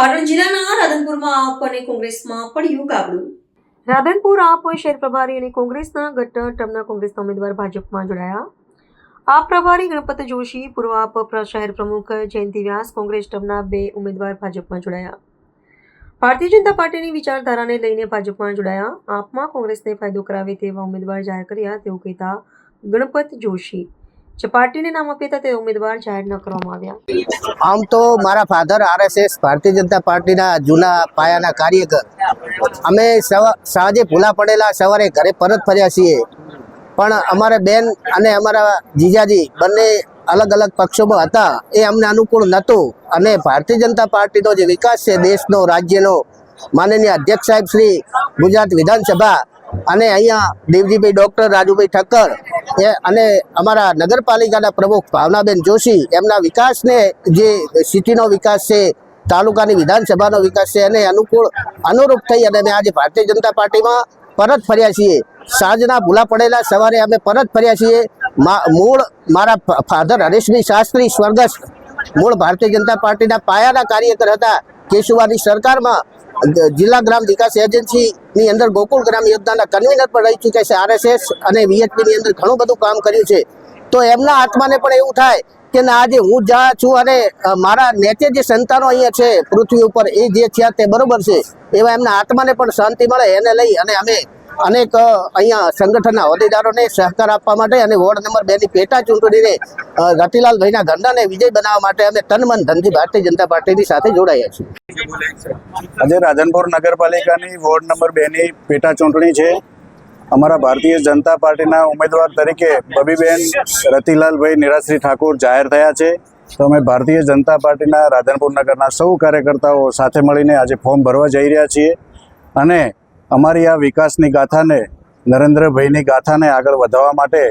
પાટણ જિલ્લાના રાધનપુરમાં આપ અને કોંગ્રેસમાં પડ્યું ગાબડું। રાધનપુર આપ શહેર પ્રભારી અને કોંગ્રેસના ગત ટર્મના કોંગ્રેસના ઉમેદવાર ભાજપમાં જોડાયા। આપ પ્રભારી ગણપત જોશી, પૂર્વ આપ શહેર પ્રમુખ જયંતિ વ્યાસ કોંગ્રેસ ટર્મના 2 ઉમેદવાર ભાજપમાં જોડાયા। ભારતીય જનતા પાર્ટીની વિચારધારાને લઈને ભાજપમાં જોડાયા। આપમાં કોંગ્રેસને ફાયદો કરાવે તેવા ઉમેદવાર જાહેર કર્યા તેવું કહેતા ગણપત જોશી જે પાર્ટીને નામ આપ્યા તે ઉમેદવાર જાહેર ન કરવામાં આવ્યા। આમ તો મારા ફાધર આરએસએસ ભારતીય જનતા પાર્ટીના જૂના પાયાના કાર્યકર, અમે સાંજે ભૂલા પડેલા સવારે ઘરે પરત ફર્યા છીએ, પણ અમારા બેન અને અમારા જીજાજી બંને અલગ અલગ પક્ષોમાં હતા, એ અમને અનુકૂળ નહોતું અને ભારતીય જનતા પાર્ટીનો જે વિકાસ છે દેશનો, રાજ્યનો, માનનીય અધ્યક્ષ સાહેબ શ્રી ગુજરાત વિધાનસભા અને અહીંયા દેવજીભાઈ ડૉક્ટર રાજુભાઈ ઠક્કર અને અમારા નગરપાલિકાના પ્રમુખ ભાવનાબેન જોશી, એમના વિકાસને જે સિટીનો વિકાસ છે, તાલુકાની વિધાનસભાનો વિકાસ છે એને અનુરૂપ થઈ અને અમે આજે ભારતીય જનતા પાર્ટીમાં પરત ફર્યા છીએ। સાંજના ભૂલા પડેલા સવારે અમે પરત ફર્યા છીએ। મૂળ મારા ફાધર હરેશભાઈ શાસ્ત્રી સ્વર્ગસ્થ મૂળ ભારતીય જનતા પાર્ટીના પાયાના કાર્યકર હતા। કેશુવાની સરકારમાં જિલ્લા ગ્રામ વિકાસ એજન્સીની અંદર ગોકુળ ગ્રામ યોજનાના કન્વીનર પણ રહી ચૂક્યા છે। આરએસએસ અને વીએચપીની અંદર ઘણું બધું કામ કર્યું છે। તો એમના આત્માને પણ એવું થાય કે આજે હું જ્યાં છું અને મારા નેચે જે સંતાનો અહીંયા છે પૃથ્વી ઉપર, એ જે છે તે બરોબર છે, એવા એમના આત્માને પણ શાંતિ મળે એને લઈ અને અમે અનેક અહીંયા સંગઠનના હોદ્દેદારોને સહકાર આપવા માટે અને વોર્ડ નંબર 2ની પેટા ચૂંટણીને રતિલાલભાઈના ધંધાને વિજય બનાવવા માટે અમે તન મન ધનથી ભારતીય જનતા પાર્ટીની સાથે જોડાયા છીએ। આજે રાધનપુર નગરપાલિકાની વોર્ડ નંબર 2ની પેટા ચૂંટણી છે। અમારા ભારતીય જનતા પાર્ટીના ઉમેદવાર તરીકે બબીબેન રતિલાલભાઈ નિરાશ્રી ઠાકોર જાહેર થયા છે। તો અમે ભારતીય જનતા પાર્ટીના રાધનપુર નગરના સૌ કાર્યકર્તાઓ સાથે મળીને આજે ફોર્મ ભરવા જઈ રહ્યા છીએ અને અમારી આ વિકાસની ગાથાને, નરેન્દ્રભાઈની ગાથાને આગળ વધારવા માટે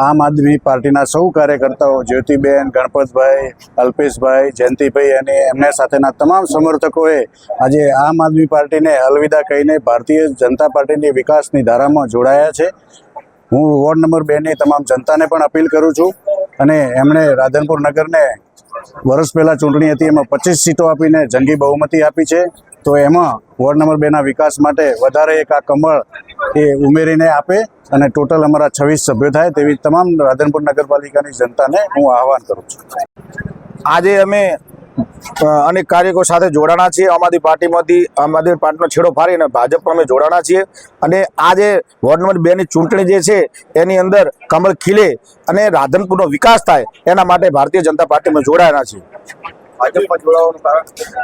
આમ આદમી પાર્ટીના સૌ કાર્યકર્તાઓ, જ્યોતિબેન, ગણપતભાઈ, અલ્પેશભાઈ, જયંતિભાઈ અને એમને સાથેના તમામ સમર્થકોએ આજે આમ આદમી પાર્ટીને અલવિદા કહીને ભારતીય જનતા પાર્ટીની વિકાસની ધારામાં જોડાયા છે। હું વોર્ડ નંબર 2ની તમામ જનતાને પણ અપીલ કરું છું અને એમણે રાધનપુર નગરને વર્ષ પહેલાં ચૂંટણી હતી, એમાં 25 સીટો આપીને જંગી બહુમતી આપી છે। તો એમાં વોર્ડ નંબર 2ના વિકાસ માટે વધારે એક આ કમળ એ ઉમેરીને આપે અને ટોટલ અમારા 26 સભ્યો થાય તેવી તમામ રાધનપુર નગરપાલિકાની જનતાને હું આહવાન કરું છું। આજે અમે અનેક કાર્યકરો સાથે જોડાણા છીએ। આમ આદમી પાર્ટીનો છેડો ફાડીને ભાજપમાં અમે જોડાણા છીએ અને આજે વોર્ડ નંબર 2ની ચૂંટણી જે છે એની અંદર કમળ ખીલે અને રાધનપુરનો વિકાસ થાય એના માટે ભારતીય જનતા પાર્ટીમાં જોડાયેલા છીએ।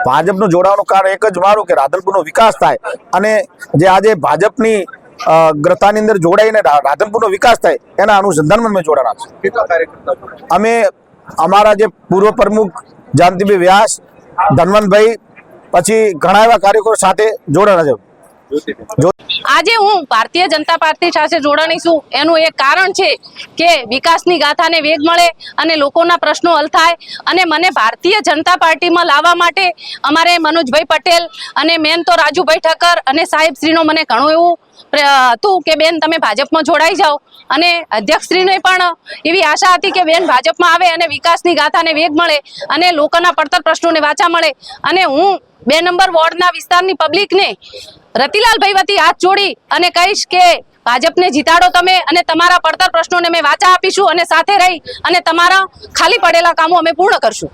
ભાજપનું જોડાવાનું કારણ એક જ મારું કે રાધનપુરનો વિકાસ થાય અને જે આજે ભાજપની ગ્રતાની અંદર જોડાઈને રાધનપુરનો વિકાસ થાય એના અનુસંધાનમાં અમે જોડાણા છે। અમે અમારા જે પૂર્વ પ્રમુખ જયંતિભાઈ વ્યાસ, ધનવંતભાઈ, પછી ઘણા એવા કાર્યકરો સાથે જોડાણા છે। આજે હું ભારતીય જનતા પાર્ટી સાથે જોડાણી છું એનું એક કારણ છે કે વિકાસની ગાથાને વેગ મળે અને લોકોના પ્રશ્નો હલ થાય અને મને ભારતીય જનતા પાર્ટીમાં લાવવા માટે અમારે મનોજભાઈ પટેલ અને મેન તો રાજુભાઈ ઠક્કર અને સાહેબશ્રીનો મને ઘણું એવું હતું કે બેન તમે ભાજપમાં જોડાઈ જાઓ અને અધ્યક્ષશ્રીને પણ એવી આશા હતી કે બેન ભાજપમાં આવે અને વિકાસની ગાથાને વેગ મળે અને લોકોના પડતર પ્રશ્નોને વાચા મળે અને હું 2 નંબર વોર્ડના વિસ્તારની પબ્લિકને રતિલાલભાઈ વતી હાથ જોડી અને કહીશ કે ભાજપને જીતાડો તમે અને તમારા પડતર પ્રશ્નોને અમે વાચા આપીશું અને સાથે રહી અને તમારા ખાલી પડેલા કામો અમે પૂર્ણ કરશું।